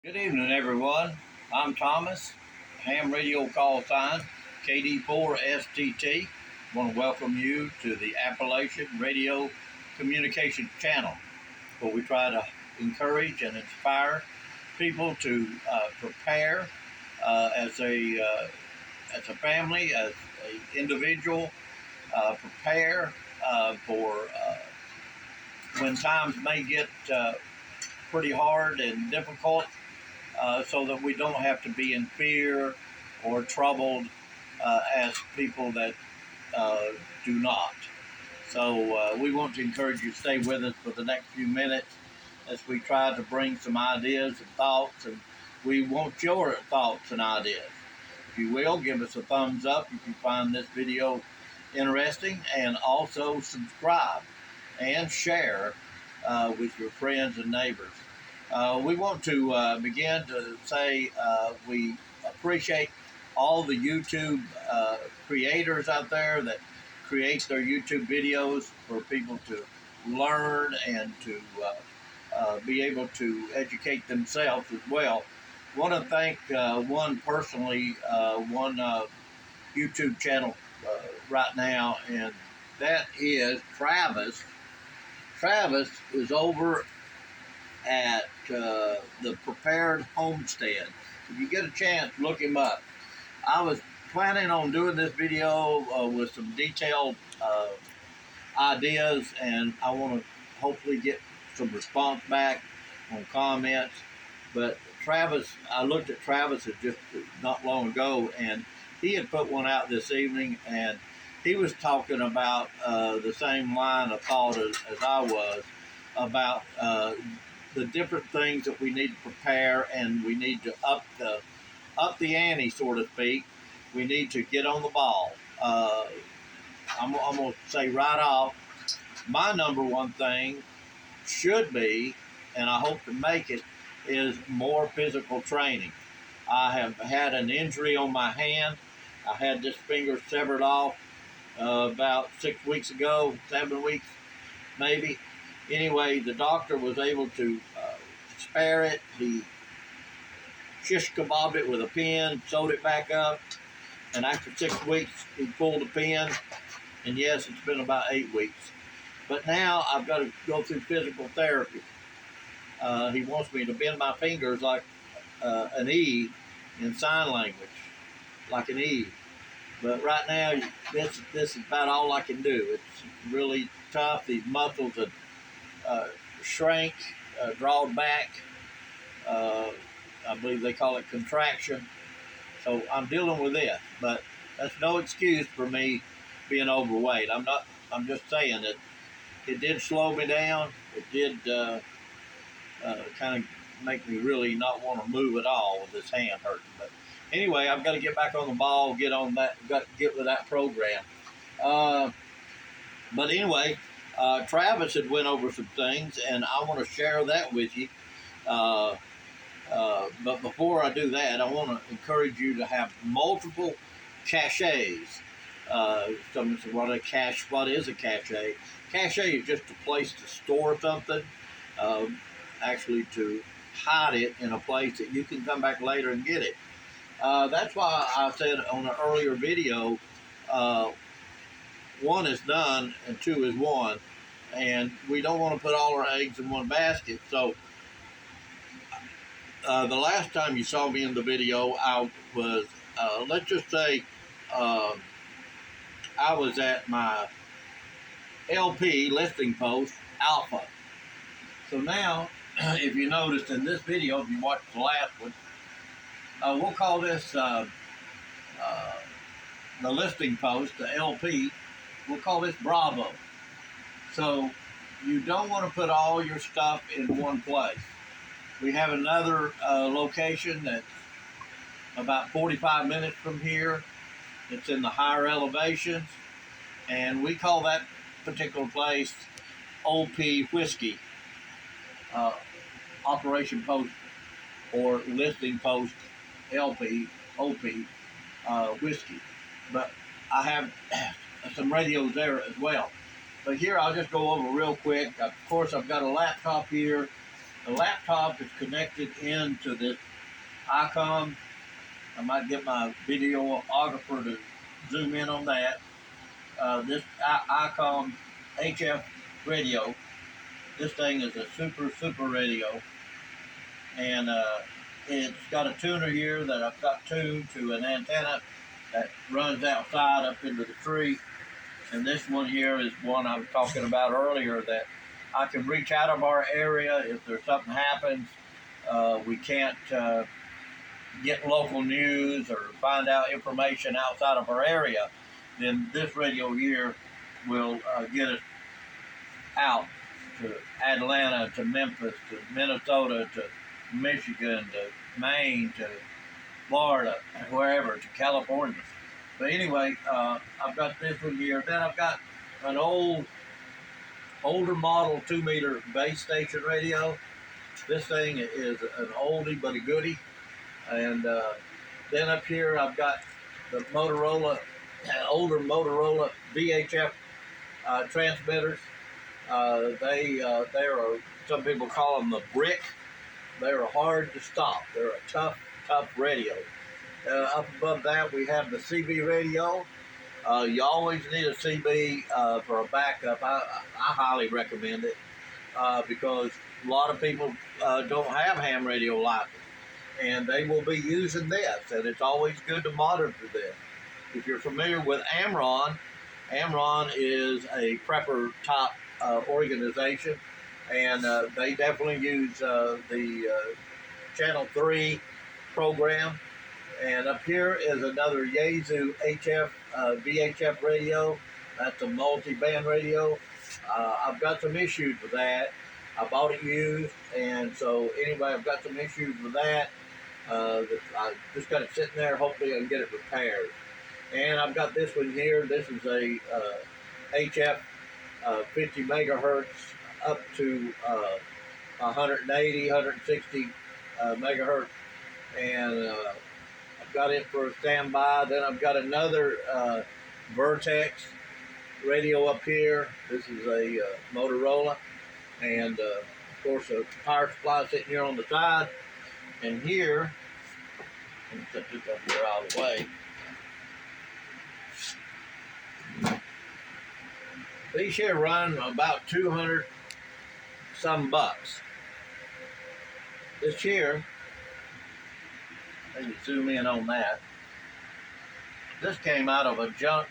Good evening, everyone. I'm Thomas, ham radio call sign KD4STT. I want to welcome you to the Appalachian Radio Communication Channel, where we try to encourage and inspire people to prepare as a family, as an individual, prepare for when times may get pretty hard and difficult, so that we don't have to be in fear or troubled as people that do not. So we want to encourage you to stay with us for the next few minutes as we try to bring some ideas and thoughts, and we want your thoughts and ideas. If you will, give us a thumbs up if you find this video interesting, and also subscribe and share with your friends and neighbors. We want to begin to say we appreciate all the YouTube creators out there that create their YouTube videos for people to learn and to be able to educate themselves as well. I want to thank one personally, one YouTube channel right now, and that is Travis. Travis is over at the Prepared Homestead. If you get a chance, look him up. I was planning on doing this video with some detailed ideas, and I want to hopefully get some response back on comments. But Travis, I looked at Travis just not long ago, and he had put one out this evening, and he was talking about the same line of thought as I was about the different things that we need to prepare, and we need to up the ante, so to speak. We need to get on the ball. I'm going to say right off, my number one thing should be, and I hope to make it, is more physical training. I have had an injury on my hand. I had this finger severed off about 6 weeks ago, 7 weeks maybe. Anyway, the doctor was able to spare it. He shish kebabbed it with a pin, sewed it back up, and after 6 weeks, he pulled the pin. And yes, it's been about 8 weeks. But now I've got to go through physical therapy. He wants me to bend my fingers like an E in sign language, like an E. But right now, this is about all I can do. It's really tough. These muscles have shrank, drawn back. I believe they call it contraction. So I'm dealing with this, but that's no excuse for me being overweight. I'm just saying that it did slow me down. It did kind of make me really not want to move at all with this hand hurting. But anyway, I've got to get back on the ball, get on that, got to get with that program. But anyway, Travis had went over some things, and I want to share that with you. But before I do that, I want to encourage you to have multiple caches. Someone said, what is a cache? Cache is just a place to store something, actually to hide it in a place that you can come back later and get it. That's why I said on an earlier video, one is done and two is one, and we don't want to put all our eggs in one basket. So the last time you saw me in the video, I was, let's just say, I was at my LP listing post, Alpha. So now, if you noticed in this video, if you watched the last one, we'll call this the listing post, the LP, we'll call this Bravo. So you don't want to put all your stuff in one place. We have another location that's about 45 minutes from here. It's in the higher elevations, and we call that particular place OP Whiskey, Operation Post or Listing Post LP, OP Whiskey. But I have some radios there as well. But here I'll just go over real quick. Of course, I've got a laptop here. The laptop is connected into this ICOM. I might get my videographer to zoom in on that. This ICOM HF radio. This thing is a super radio, and it's got a tuner here that I've got tuned to an antenna that runs outside up into the tree. And this one here is one I was talking about earlier, that I can reach out of our area if there's something happens. We can't get local news or find out information outside of our area, then this radio here will get us out to Atlanta, to Memphis, to Minnesota, to Michigan, to Maine, to Florida, wherever, to California. But anyway, I've got this one here. Then I've got an older model 2-meter base station radio. This thing is an oldie but a goodie. And then up here I've got the Motorola, older Motorola VHF transmitters. They are, some people call them the brick. They're hard to stop. They're a tough radio. Up above that we have the CB radio. You always need a CB for a backup. I highly recommend it because a lot of people don't have ham radio license, and they will be using this, and it's always good to monitor this. If you're familiar with Amron, Amron is a prepper top organization, and they definitely use the Channel 3 program. And up here is another Yaesu HF VHF radio. That's a multi-band radio. I've got some issues with that. I bought it used, and so anyway, I've got some issues with that. I just got it sitting there. Hopefully I can get it repaired. And I've got this one here. This is a HF 50 megahertz up to 180, 160 megahertz. And I've got it for a standby. Then I've got another Vertex radio up here. This is a Motorola. And of course a power supply sitting here on the side. And here, let me set this up here out of the way. These here run about 200 some bucks. This here, let me zoom in on that. This came out of a junk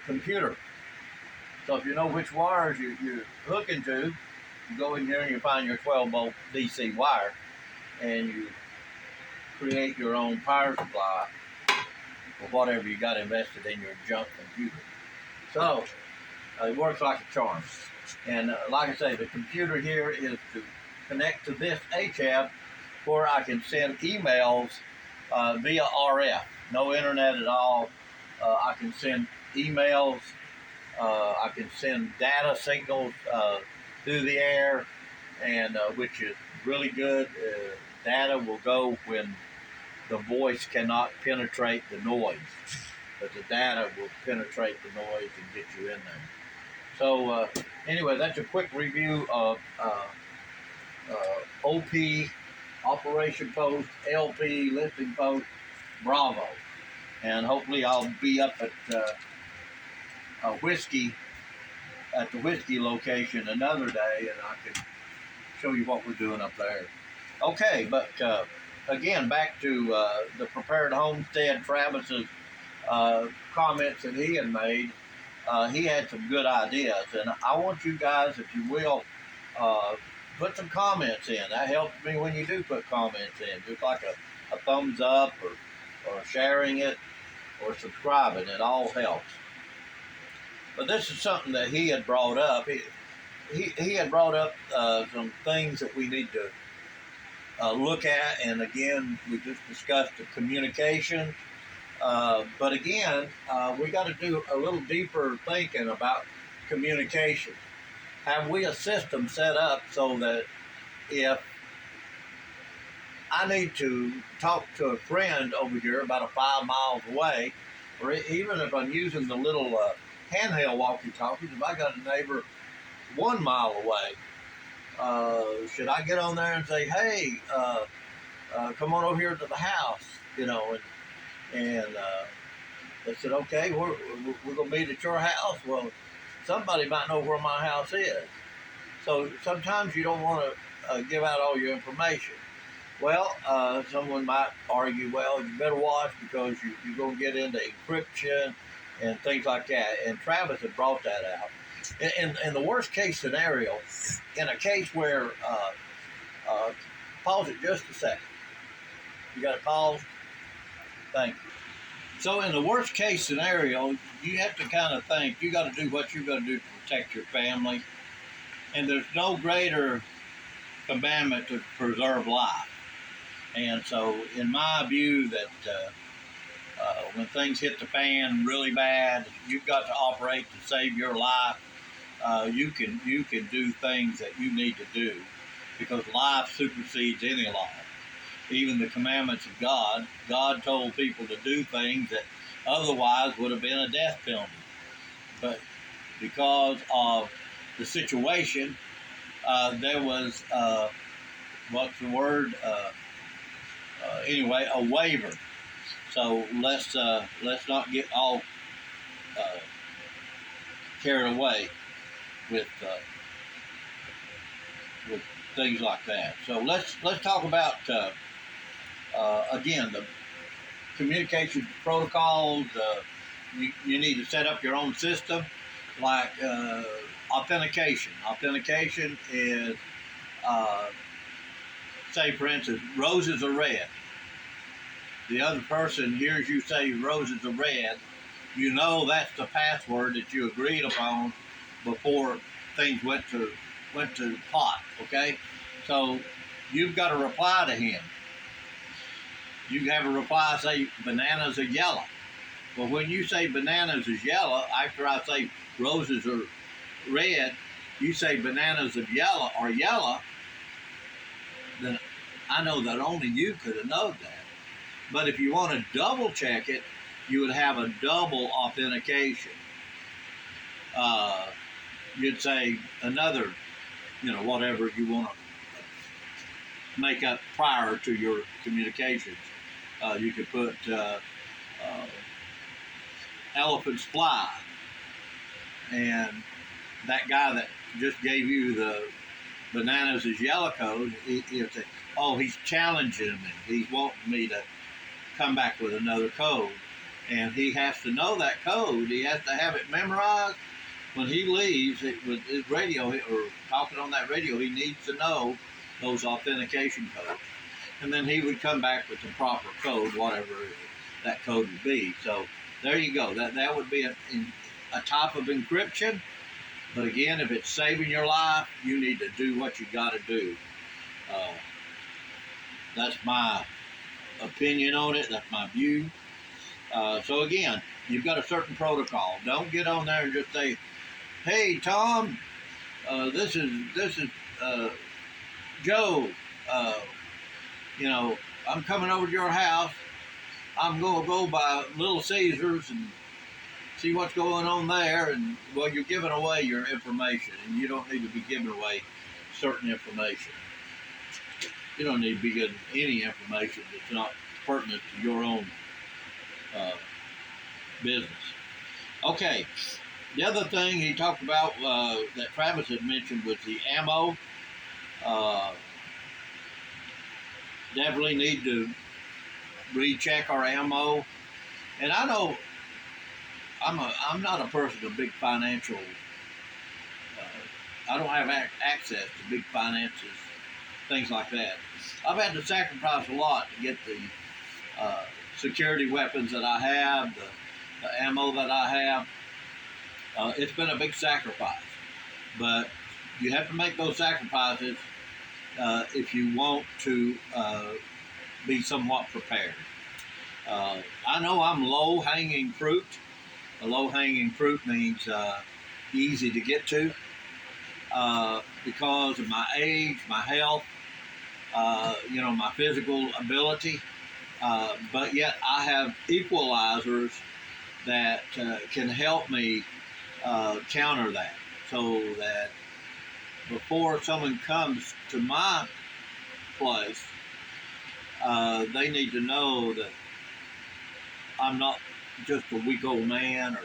computer. So if you know which wires you're hooking to, you go in here and you find your 12-volt DC wire, and you create your own power supply for whatever you got invested in your junk computer. So it works like a charm. And like I say, the computer here is to connect to this HF where I can send emails via RF. No internet at all. I can send emails. I can send data signals through the air, and which is really good. Data will go when the voice cannot penetrate the noise, but the data will penetrate the noise and get you in there. So anyway, that's a quick review of OP, Operation Post, LP, Listing Post, Bravo. And hopefully I'll be up at the whiskey location another day, and I can show you what we're doing up there. Okay, but again, back to the Prepared Homestead, Travis's comments that he had made. He had some good ideas, and I want you guys, if you will, put some comments in. That helps me when you do put comments in, just like a thumbs up or sharing it or subscribing. It all helps. But this is something that he had brought up. He had brought up some things that we need to look at, and again, we just discussed the communication. But again, we got to do a little deeper thinking about communication. Have we a system set up so that if I need to talk to a friend over here about 5 miles away, or even if I'm using the little handheld walkie-talkies, if I got a neighbor 1 mile away, should I get on there and say, hey, come on over here to the house, and they said, okay, we're going to meet at your house. Well, somebody might know where my house is. So sometimes you don't want to give out all your information. Well, someone might argue, well, you better watch because you're going to get into encryption and things like that. And Travis had brought that out. In the worst case scenario, in a case where, pause it just a second. You got to pause? Thank you. So in the worst case scenario, you have to kind of think, you got to do what you're going to do to protect your family. And there's no greater commandment to preserve life. And so in my view that when things hit the fan really bad, you've got to operate to save your life. You can do things that you need to do because life supersedes any law. Even the commandments of God. God told people to do things that otherwise would have been a death penalty. But because of the situation, there was, what's the word? Anyway, a waiver. So let's not get all carried away with things like that. So let's talk about again the communication protocols. You need to set up your own system, like authentication. Authentication is, say for instance, roses are red. The other person hears you say roses are red, you know that's the password that you agreed upon before things went to pot, okay? So you've got to reply to him. You have a reply, say bananas are yellow. Well, when you say bananas is yellow, after I say roses are red, you say bananas are yellow, then I know that only you could have known that. But if you want to double check it, you would have a double authentication. You'd say another, whatever you want to make up prior to your communications. You could put elephant's fly. And that guy that just gave you the bananas is yellow code, he'll say, oh, he's challenging me. He's wanting me to come back with another code. And he has to know that code. He has to have it memorized. When he leaves with his radio or talking on that radio, he needs to know those authentication codes. And then he would come back with the proper code, whatever that code would be. So there you go. That would be a type of encryption. But again, if it's saving your life, you need to do what you got to do. That's my opinion on it. That's my view. So again, you've got a certain protocol. Don't get on there and just say, "Hey, Tom, this is Joe. I'm coming over to your house. I'm going to go by Little Caesars and see what's going on there." And well, you're giving away your information, and you don't need to be giving away certain information. You don't need to be getting any information that's not pertinent to your own business. Okay, the other thing he talked about that Travis had mentioned was the ammo. Definitely need to recheck our ammo. And I know I'm not a person of big financial. I don't have access to big finances, things like that. I've had to sacrifice a lot to get the security weapons that I have, the ammo that I have. It's been a big sacrifice, but you have to make those sacrifices if you want to be somewhat prepared. I know I'm low-hanging fruit. A low-hanging fruit means easy to get to because of my age, my health, my physical ability. But yet I have equalizers that can help me counter that, so that before someone comes to my place, they need to know that I'm not just a weak old man, or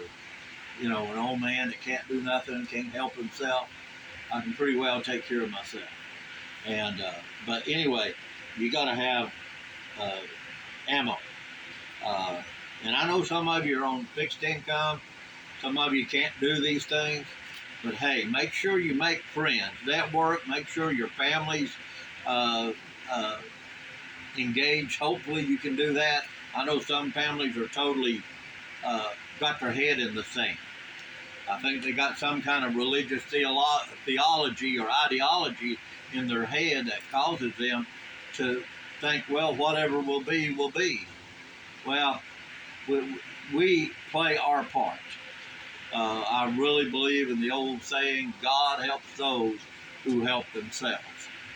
an old man that can't do nothing, can't help himself. I can pretty well take care of myself. And but anyway, you got to have uh, ammo. Uh, and I know some of you are on fixed income. Some of you can't do these things. But hey, make sure you make friends, network. Make sure your family's uh, uh, engaged. Hopefully, you can do that. I know some families are totally got their head in the sand. I think they got some kind of religious theology or ideology in their head that causes them to think, well, whatever will be, will be. Well, we play our part. I really believe in the old saying, God helps those who help themselves.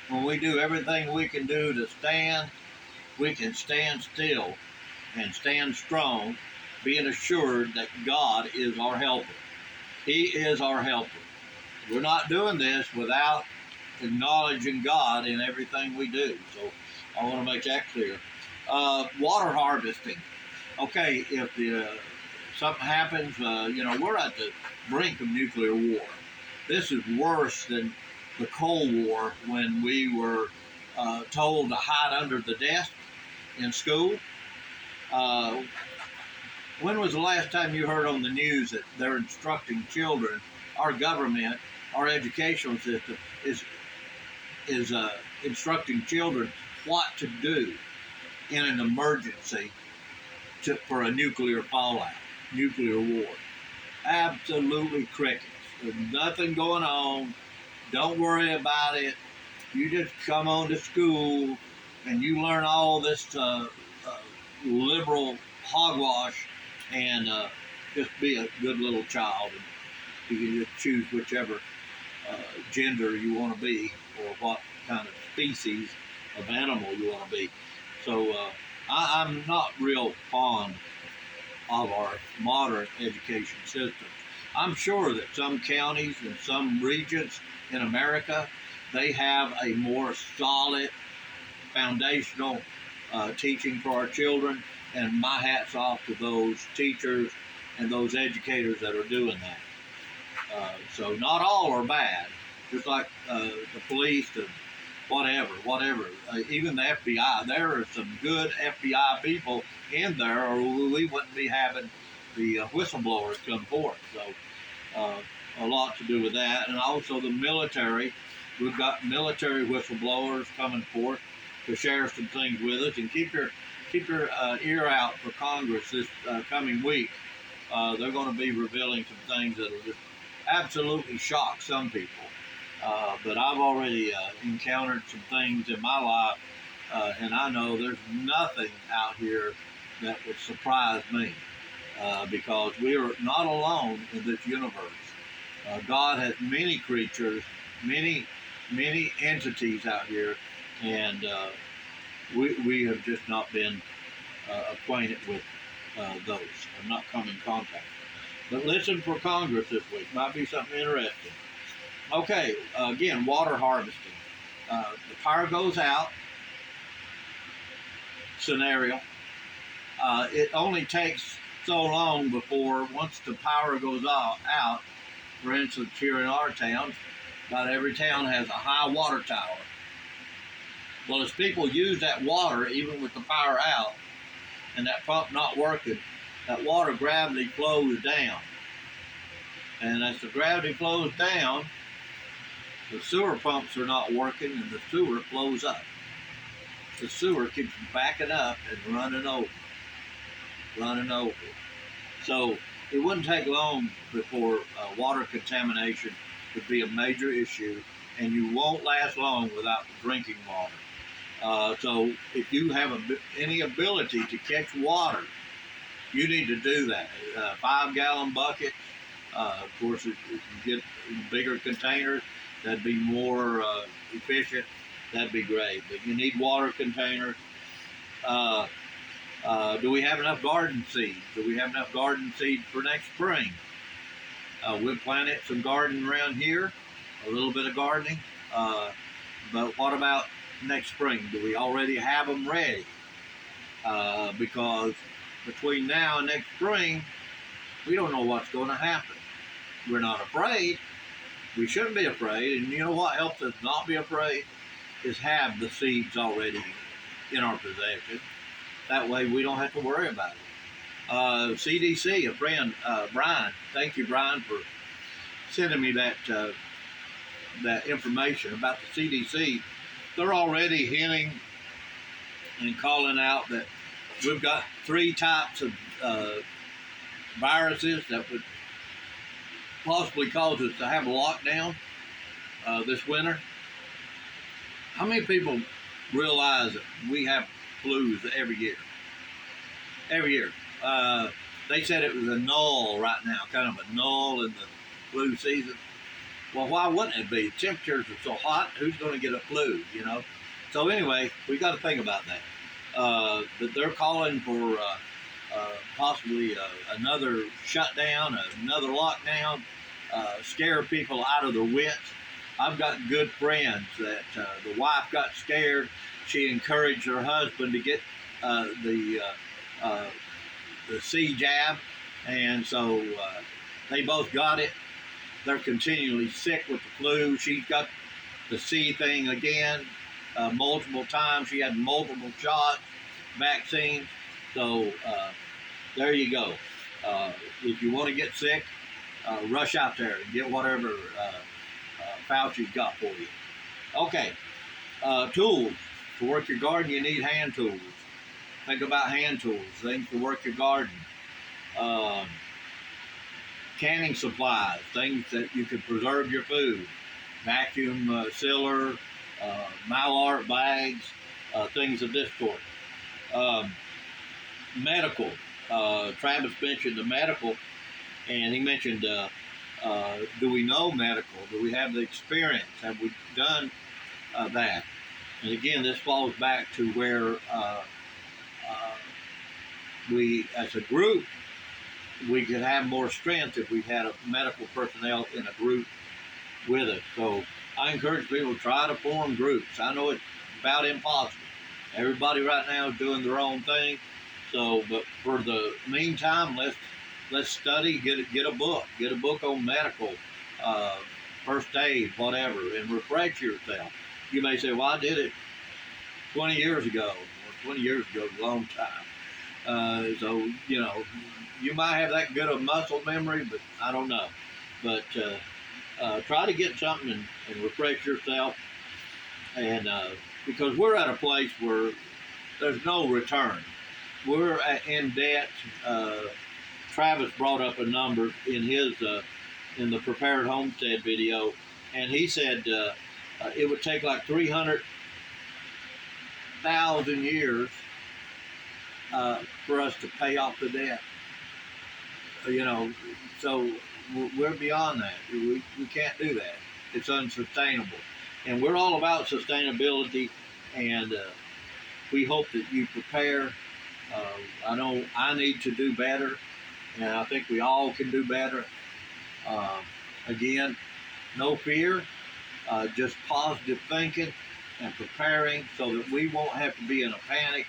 When we do everything we can do to stand, we can stand still and stand strong, being assured that God is our helper. He is our helper. We're not doing this without acknowledging God in everything we do. So I want to make that clear. Water harvesting. Okay, if something happens, we're at the brink of nuclear war. This is worse than the Cold War, when we were told to hide under the desk in school. Uh, when was the last time you heard on the news that they're instructing children, our government, our educational system is instructing children what to do in an emergency for a nuclear fallout, nuclear war? Absolutely crickets. There's nothing going on. Don't worry about it. You just come on to school and you learn all this liberal hogwash, and just be a good little child. And you can just choose whichever gender you want to be, or what kind of species of animal you want to be. So I'm not real fond of our modern education system. I'm sure that some counties and some regions in America, they have a more solid foundational teaching for our children, and my hat's off to those teachers and those educators that are doing that. So not all are bad, just like the police, the whatever. Even the FBI, there are some good FBI people in there, or we wouldn't be having the whistleblowers come forth. So a lot to do with that, and also the military. We've got military whistleblowers coming forth to share some things with us, and keep your ear out for Congress this coming week. They're going to be revealing some things that will just absolutely shock some people. But I've already encountered some things in my life, and I know there's nothing out here that would surprise me, because we are not alone in this universe. God has many creatures, many entities out here, and we have just not been acquainted with those, or not come in contact. But listen for Congress this week. Might be something interesting. Okay, again, water harvesting. The power goes out scenario. It only takes so long before, once the power goes out, for instance, here in our town, about every town has a high water tower. Well, as people use that water, even with the power out, and that pump not working, that water gravity flows down. And as the gravity flows down, the sewer pumps are not working, and the sewer flows up. The sewer keeps backing up and running over. So it wouldn't take long before water contamination would be a major issue, and you won't last long without drinking water. So if you have any ability to catch water, you need to do that. 5-gallon bucket. Of course, if you get bigger containers, that'd be more efficient. That'd be great. But you need water containers. Do we have enough garden seed? Do we have enough garden seed for next spring? We've planted some garden around here. a little bit of gardening. But what about next spring? Do we already have them ready? Because between now and next spring, we don't know what's going to happen. We're not afraid. We shouldn't be afraid. And you know what helps us not be afraid is have the seeds already in our possession. That way we don't have to worry about it. CDC, a friend, Brian, thank you, Brian, for sending me that information about the CDC. They're already hinting and calling out that we've got 3 types of viruses that would possibly cause us to have a lockdown this winter. How many people realize that we have flus every year? Every year. They said it was a null right now, kind of a null in the flu season. Well, why wouldn't it be? Temperatures are so hot, who's going to get a flu, you know? So anyway, we got to think about that. But they're calling for possibly another shutdown, another lockdown, scare people out of their wits. I've got good friends that the wife got scared. She encouraged her husband to get the C jab, and so they both got it. They're continually sick with the flu. She's got the C thing again multiple times. She had multiple shots, vaccines. So there you go. If you want to get sick, rush out there and get whatever Fauci's got for you. Okay, tools. To work your garden, you need hand tools. Think about hand tools, things to work your garden. Canning supplies, things that you can preserve your food. Vacuum sealer, Mylar bags, things of this sort. Medical. Travis mentioned the medical, and he mentioned, do we know medical? Do we have the experience? Have we done that? And again, this falls back to where we, as a group, we could have more strength if we had a medical personnel in a group with us. So I encourage people to try to form groups. I know it's about impossible. Everybody right now is doing their own thing. So, but for the meantime, let's study. Get a book on medical, first aid, whatever, and refresh yourself. You may say, well, I did it 20 years ago, or 20 years ago is a long time. So, you know, you might have that good of muscle memory, but I don't know. But try to get something and refresh yourself. And because we're at a place where there's no return. We're in debt. Travis brought up a number in his in the Prepared Homestead video, and he said it would take like 300,000 years for us to pay off the debt. You know, so we're beyond that. We can't do that. It's unsustainable. And we're all about sustainability, and we hope that you prepare. I know I need to do better, and I think we all can do better. Again, no fear, just positive thinking and preparing so that we won't have to be in a panic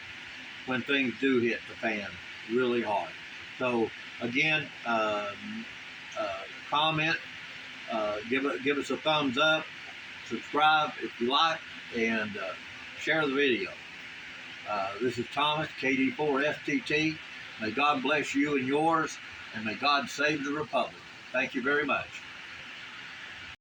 when things do hit the fan really hard. So again, comment, give us a thumbs up, subscribe if you like, and share the video. This is Thomas, KD4FTT. May God bless you and yours, and may God save the Republic. Thank you very much.